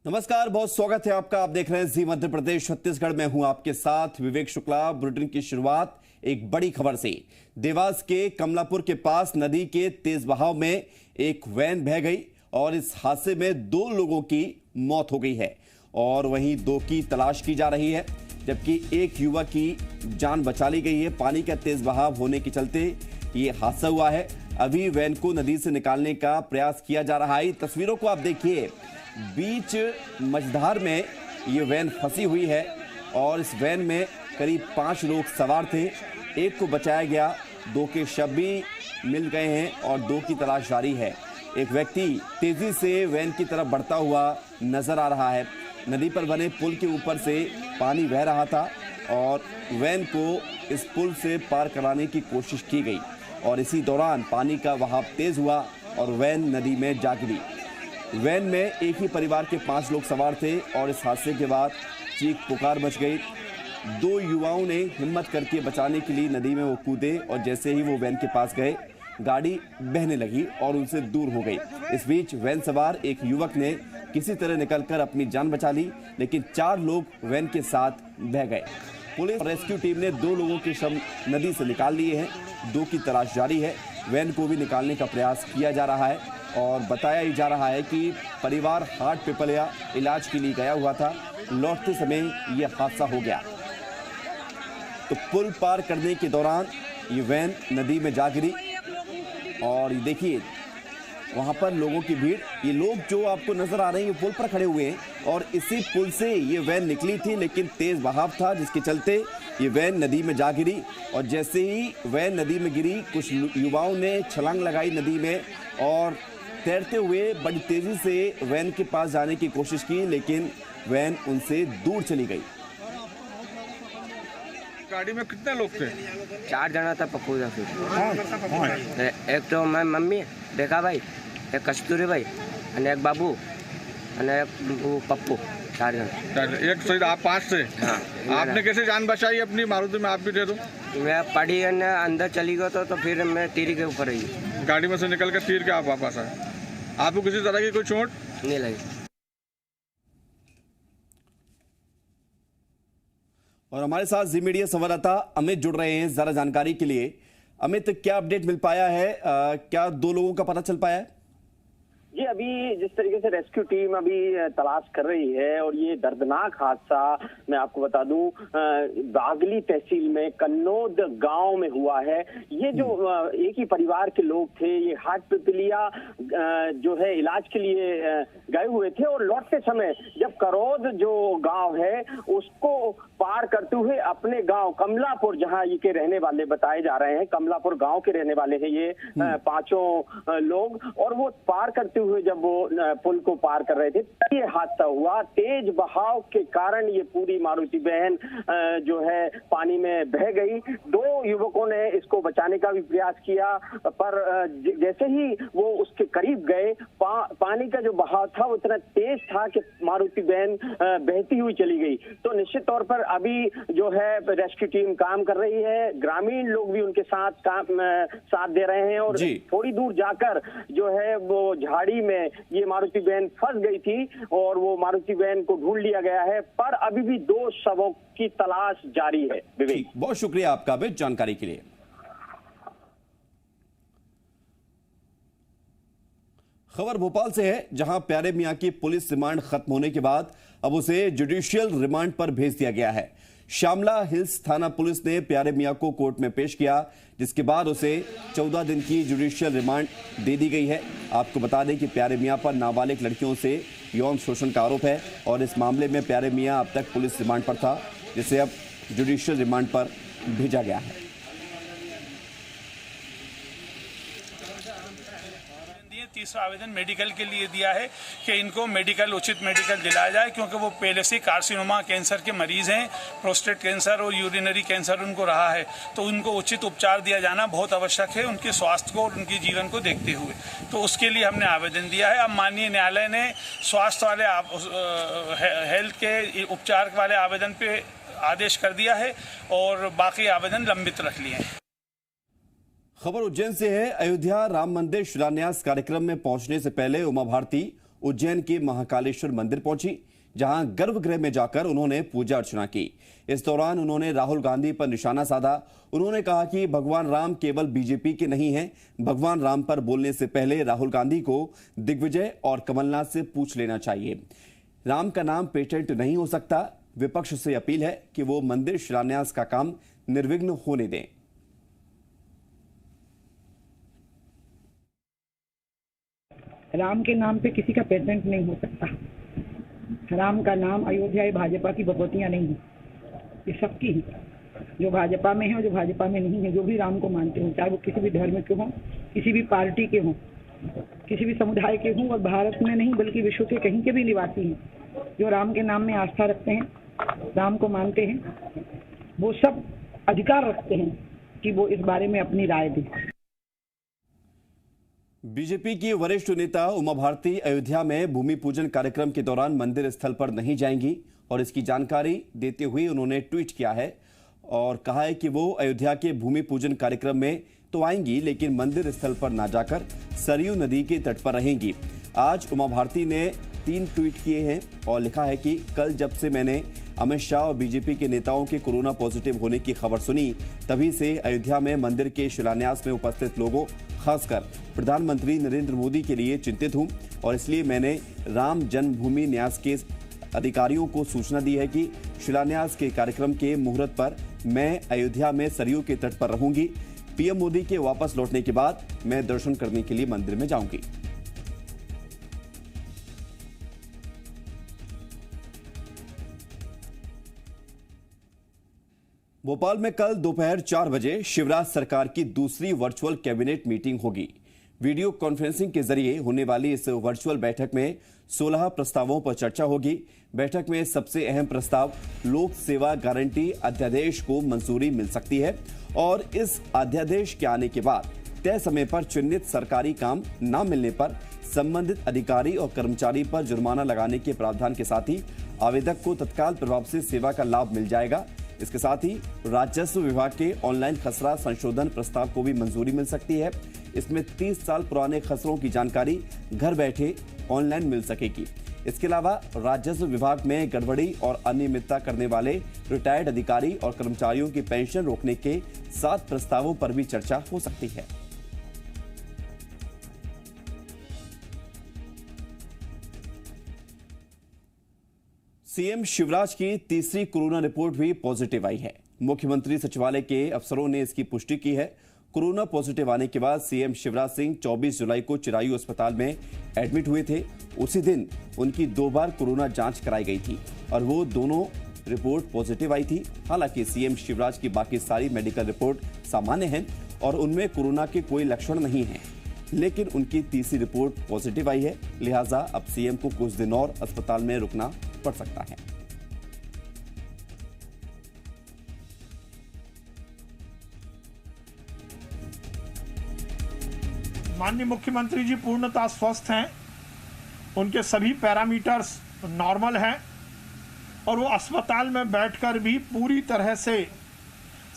नमस्कार, बहुत स्वागत है आपका। आप देख रहे हैं जी मध्य प्रदेश छत्तीसगढ़ में हूं आपके साथ विवेक शुक्ला। बुलेटिन की शुरुआत एक बड़ी खबर से। देवास के कमलापुर के पास नदी के तेज बहाव में एक वैन बह गई और इस हादसे में 2 लोगों की मौत हो गई है और वहीं 2 की तलाश की जा रही है, जबकि एक युवक की जान बचा ली गई है। पानी का तेज बहाव होने के चलते ये हादसा हुआ है। अभी वैन को नदी से निकालने का प्रयास किया जा रहा है। तस्वीरों को आप देखिए, बीच मझधार में ये वैन फंसी हुई है और इस वैन में करीब 5 लोग सवार थे। एक को बचाया गया, 2 के शव भी मिल गए हैं और 2 की तलाश जारी है। एक व्यक्ति तेजी से वैन की तरफ बढ़ता हुआ नजर आ रहा है। नदी पर बने पुल के ऊपर से पानी बह रहा था और वैन को इस पुल से पार कराने की कोशिश की गई और इसी दौरान पानी का बहाव तेज हुआ और वैन नदी में जा गिरी। वैन में एक ही परिवार के 5 लोग सवार थे और इस हादसे के बाद चीख पुकार मच गई। 2 युवाओं ने हिम्मत करके बचाने के लिए नदी में वो कूदे और जैसे ही वो वैन के पास गए, गाड़ी बहने लगी और उनसे दूर हो गई। इस बीच वैन सवार एक युवक ने किसी तरह निकलकर अपनी जान बचा ली, लेकिन 4 लोग वैन के साथ बह गए। पुलिस और रेस्क्यू टीम ने 2 लोगों के शव नदी से निकाल लिए हैं। 2 की तलाश जारी है। वैन को भी निकालने का प्रयास किया जा रहा है और बताया ही जा रहा है कि परिवार हाट पिपलिया इलाज के लिए गया हुआ था। लौटते समय यह हादसा हो गया। तो पुल पार करने के दौरान ये वैन नदी में जा गिरी और देखिए वहां पर लोगों की भीड़। ये लोग जो आपको नजर आ रहे हैं ये पुल पर खड़े हुए हैं और इसी पुल से ये वैन निकली थी, लेकिन तेज बहाव था जिसके चलते ये वैन नदी में जा गिरी। और जैसे ही वैन नदी में गिरी, कुछ युवाओं ने छलांग लगाई नदी में और तैरते हुए बड़ी तेजी से वैन के पास जाने की कोशिश की, लेकिन वैन उनसे दूर चली गई। गाड़ी में कितने लोग थे? 4 जना था पप्पू था। फिर एक तो मैं मम्मी देखा भाई, एक कस्तूरी भाई और एक बाबू और एक वो पप्पू, 4 जना। एक सही आप 5 थे। हाँ। आपने कैसे जान बचाई अपनी? मारुति में आप भी थे तो? मैं पड़ी अंदर चली गया तो फिर मैं तीर के ऊपर आई। गाड़ी में से निकल कर तीर के आप वापस आए। आपको किसी तरह की कोई चोट नहीं लगी। और हमारे साथ जी मीडिया संवाददाता अमित जुड़ रहे हैं जरा जानकारी के लिए। अमित, क्या अपडेट मिल पाया है? क्या 2 लोगों का पता चल पाया है? जी, अभी जिस तरीके से रेस्क्यू टीम अभी तलाश कर रही है और ये दर्दनाक हादसा मैं आपको बता दूं बागली तहसील में कन्नौद गांव में हुआ है। ये जो एक ही परिवार के लोग थे, ये हाट पिपलिया जो है इलाज के लिए गए हुए थे और लौटते समय जब करौद जो गांव है उसको पार करते हुए अपने गांव कमलापुर, जहां ये के रहने वाले बताए जा रहे हैं, कमलापुर गांव के रहने वाले हैं ये 5 लोग, और वो पार करते हुए जब वो पुल को पार कर रहे थे ये हादसा हुआ। तेज बहाव के कारण ये पूरी मारुति वैन जो है पानी में बह गई। 2 युवकों ने इसको बचाने का भी प्रयास किया, पर जैसे ही वो उसके करीब गए पानी का जो बहाव था वो इतना तेज था कि मारुति वैन बहती हुई चली गई। तो निश्चित तौर पर अभी जो है रेस्क्यू टीम काम कर रही है, ग्रामीण लोग भी उनके साथ साथ दे रहे हैं और थोड़ी दूर जाकर जो है वो झाड़ी में ये मारुति वैन फंस गई थी और वो मारुति वैन को ढूंढ लिया गया है, पर अभी भी 2 शवों की तलाश जारी है। विवेक, बहुत शुक्रिया आपका भी जानकारी के लिए। खबर भोपाल से है, जहां प्यारे मियां की पुलिस रिमांड खत्म होने के बाद अब उसे जुडिशियल रिमांड पर भेज दिया गया है। श्यामला हिल्स थाना पुलिस ने प्यारे मियां को कोर्ट में पेश किया, जिसके बाद उसे 14 दिन की जुडिशियल रिमांड दे दी गई है। आपको बता दें कि प्यारे मियां पर नाबालिग लड़कियों से यौन शोषण का आरोप है और इस मामले में प्यारे मियां अब तक पुलिस रिमांड पर था, जिसे अब जुडिशियल रिमांड पर भेजा गया है। तीसरा आवेदन मेडिकल के लिए दिया है कि इनको मेडिकल उचित मेडिकल दिलाया जाए, क्योंकि वो पहले से कार्सिनोमा कैंसर के मरीज हैं, प्रोस्टेट कैंसर और यूरिनरी कैंसर उनको रहा है, तो उनको उचित उपचार दिया जाना बहुत आवश्यक है उनके स्वास्थ्य को और उनके जीवन को देखते हुए। तो उसके लिए हमने आवेदन दिया है। अब माननीय न्यायालय ने स्वास्थ्य वाले हेल्थ के उपचार वाले आवेदन पे आदेश कर दिया है और बाकी आवेदन लंबित रख लिए हैं। खबर उज्जैन से है। अयोध्या राम मंदिर शिलान्यास कार्यक्रम में पहुंचने से पहले उमा भारती उज्जैन के महाकालेश्वर मंदिर पहुंची, जहां गर्भगृह में जाकर उन्होंने पूजा अर्चना की। इस दौरान उन्होंने राहुल गांधी पर निशाना साधा। उन्होंने कहा कि भगवान राम केवल बीजेपी के नहीं हैं। भगवान राम पर बोलने से पहले राहुल गांधी को दिग्विजय और कमलनाथ से पूछ लेना चाहिए। राम का नाम पेटेंट नहीं हो सकता। विपक्ष से अपील है कि वो मंदिर शिलान्यास का काम निर्विघ्न होने दें। राम के नाम पे किसी का पेटेंट नहीं हो सकता। राम का नाम अयोध्या भाजपा की भगवतियां नहीं है, ये सबकी है, जो भाजपा में है और जो भाजपा में नहीं है। जो भी राम को मानते हो, चाहे वो किसी भी धर्म के हों, किसी भी पार्टी के हों, किसी भी समुदाय के हों, और भारत में नहीं बल्कि विश्व के कहीं के भी निवासी हैं, जो राम के नाम में आस्था रखते हैं, राम को मानते हैं, वो सब अधिकार रखते हैं कि वो इस बारे में अपनी राय दें। बीजेपी की वरिष्ठ नेता उमा भारती अयोध्या में भूमि पूजन कार्यक्रम के दौरान मंदिर स्थल पर नहीं जाएंगी और इसकी जानकारी देते हुए उन्होंने ट्वीट किया है और कहा है कि वो अयोध्या के भूमि पूजन कार्यक्रम में तो आएंगी, लेकिन मंदिर स्थल पर ना जाकर सरयू नदी के तट पर रहेंगी। आज उमा भारती ने 3 ट्वीट किए हैं और लिखा है कि कल जब से मैंने अमित शाह और बीजेपी के नेताओं के कोरोना पॉजिटिव होने की खबर सुनी, तभी से अयोध्या में मंदिर के शिलान्यास में उपस्थित लोगों, खासकर प्रधानमंत्री नरेंद्र मोदी के लिए चिंतित हूं और इसलिए मैंने राम जन्मभूमि न्यास के अधिकारियों को सूचना दी है कि शिलान्यास के कार्यक्रम के मुहूर्त पर मैं अयोध्या में सरयू के तट पर रहूंगी। पीएम मोदी के वापस लौटने के बाद मैं दर्शन करने के लिए मंदिर में जाऊंगी। भोपाल में कल दोपहर 4 बजे शिवराज सरकार की दूसरी वर्चुअल कैबिनेट मीटिंग होगी। वीडियो कॉन्फ्रेंसिंग के जरिए होने वाली इस वर्चुअल बैठक में 16 प्रस्तावों पर चर्चा होगी। बैठक में सबसे अहम प्रस्ताव लोक सेवा गारंटी अध्यादेश को मंजूरी मिल सकती है और इस अध्यादेश के आने के बाद तय समय पर चिन्हित सरकारी काम न मिलने पर संबंधित अधिकारी और कर्मचारी पर जुर्माना लगाने के प्रावधान के साथ ही आवेदक को तत्काल प्रभाव से सेवा का लाभ मिल जाएगा। इसके साथ ही राजस्व विभाग के ऑनलाइन खसरा संशोधन प्रस्ताव को भी मंजूरी मिल सकती है। इसमें 30 साल पुराने खसरों की जानकारी घर बैठे ऑनलाइन मिल सकेगी। इसके अलावा राजस्व विभाग में गड़बड़ी और अनियमितता करने वाले रिटायर्ड अधिकारी और कर्मचारियों की पेंशन रोकने के 7 प्रस्तावों पर भी चर्चा हो सकती है। सीएम शिवराज की तीसरी कोरोना रिपोर्ट भी पॉजिटिव आई है। मुख्यमंत्री सचिवालय के अफसरों ने इसकी पुष्टि की है। कोरोना पॉजिटिव आने के बाद सीएम शिवराज सिंह 24 जुलाई को चिरायू अस्पताल में एडमिट हुए थे। उसी दिन उनकी 2 बार कोरोना जांच कराई गई थी और वो दोनों रिपोर्ट पॉजिटिव आई थी। हालांकि सीएम शिवराज की बाकी सारी मेडिकल रिपोर्ट सामान्य हैं और उनमें कोरोना के कोई लक्षण नहीं हैं, लेकिन उनकी तीसरी रिपोर्ट पॉजिटिव आई है। लिहाजा अब सीएम को कुछ दिन और अस्पताल में रुकना पड़ सकता है। माननीय मुख्यमंत्री जी पूर्णतः स्वस्थ हैं, उनके सभी पैरामीटर्स नॉर्मल हैं और वो अस्पताल में बैठकर भी पूरी तरह से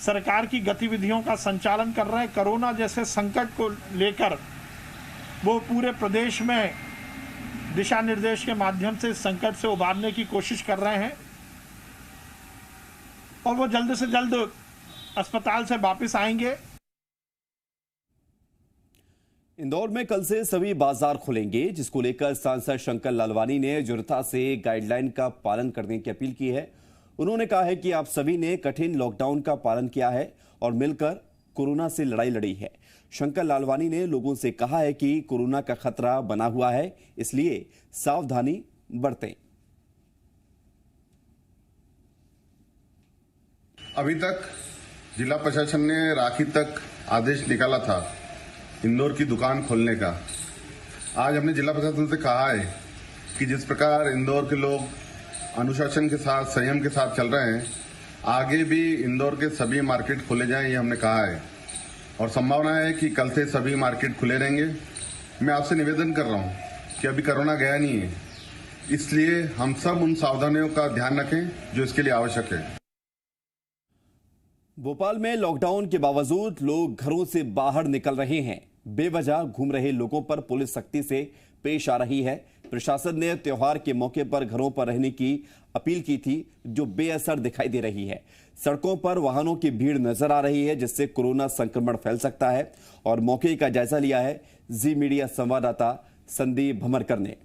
सरकार की गतिविधियों का संचालन कर रहे हैं। कोरोना जैसे संकट को लेकर वो पूरे प्रदेश में दिशा निर्देश के माध्यम से इस संकट से उबारने की कोशिश कर रहे हैं और वो जल्द से जल्द अस्पताल से वापस आएंगे। इंदौर में कल से सभी बाजार खुलेंगे, जिसको लेकर सांसद शंकर लालवानी ने जनता से गाइडलाइन का पालन करने की अपील की है। उन्होंने कहा है कि आप सभी ने कठिन लॉकडाउन का पालन किया है और मिलकर कोरोना से लड़ाई लड़ी है। शंकर लालवानी ने लोगों से कहा है कि कोरोना का खतरा बना हुआ है, इसलिए सावधानी बरतें। अभी तक जिला प्रशासन ने राखी तक आदेश निकाला था इंदौर की दुकान खोलने का। आज हमने जिला प्रशासन से कहा है कि जिस प्रकार इंदौर के लोग अनुशासन के साथ, संयम के साथ चल रहे हैं, आगे भी इंदौर के सभी मार्केट खोले जाएं, ये हमने कहा है और संभावना है कि कल से सभी मार्केट खुले रहेंगे। मैं आपसे निवेदन कर रहा हूं कि अभी कोरोना गया नहीं है, इसलिए हम सब उन सावधानियों का ध्यान रखें जो इसके लिए आवश्यक है। भोपाल में लॉकडाउन के बावजूद लोग घरों से बाहर निकल रहे हैं। बेवजह घूम रहे लोगों पर पुलिस सख्ती से पेश आ रही है। प्रशासन ने त्योहार के मौके पर घरों पर रहने की अपील की थी, जो बेअसर दिखाई दे रही है। सड़कों पर वाहनों की भीड़ नजर आ रही है, जिससे कोरोना संक्रमण फैल सकता है। और मौके का जायजा लिया है जी मीडिया संवाददाता संदीप भमरकर ने।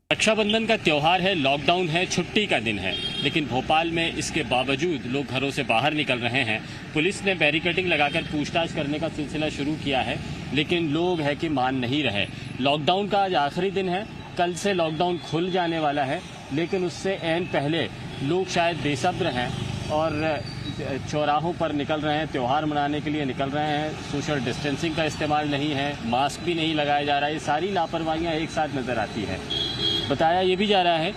रक्षाबंधन का त्योहार है, लॉकडाउन है, छुट्टी का दिन है, लेकिन भोपाल में इसके बावजूद लोग घरों से बाहर निकल रहे हैं। पुलिस ने बैरिकेडिंग लगाकर पूछताछ करने का सिलसिला शुरू किया है, लेकिन लोग है कि मान नहीं रहे। लॉकडाउन का आज आखिरी दिन है, कल से लॉकडाउन खुल जाने वाला है, लेकिन उससे ऐन पहले लोग शायद बेसब्र हैं और चौराहों पर निकल रहे हैं, त्यौहार मनाने के लिए निकल रहे हैं। सोशल डिस्टेंसिंग का इस्तेमाल नहीं है, मास्क भी नहीं लगाया जा रहा है। ये सारी लापरवाहियां एक साथ नजर आती है। बताया ये भी जा रहा है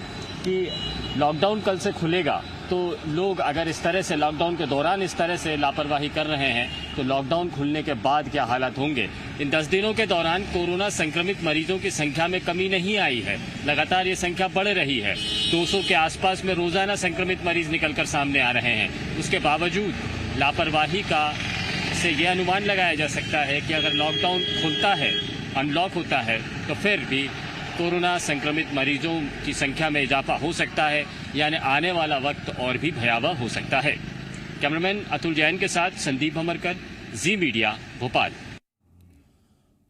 कि लॉकडाउन कल से खुलेगा, तो लोग अगर इस तरह से लॉकडाउन के दौरान इस तरह से लापरवाही कर रहे हैं, तो लॉकडाउन खुलने के बाद क्या हालात होंगे। इन 10 दिनों के दौरान कोरोना संक्रमित मरीजों की संख्या में कमी नहीं आई है, लगातार ये संख्या बढ़ रही है। 200 के आसपास में रोजाना संक्रमित मरीज निकलकर सामने आ रहे हैं। उसके बावजूद लापरवाही का से ये अनुमान लगाया जा सकता है कि अगर लॉकडाउन खुलता है, अनलॉक होता है, तो फिर भी कोरोना संक्रमित मरीजों की संख्या में इजाफा हो सकता है, यानी आने वाला वक्त और भी भयावह हो सकता है। कैमरामैन अतुल जैन के साथ संदीप भमरकर, जी मीडिया, भोपाल।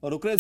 और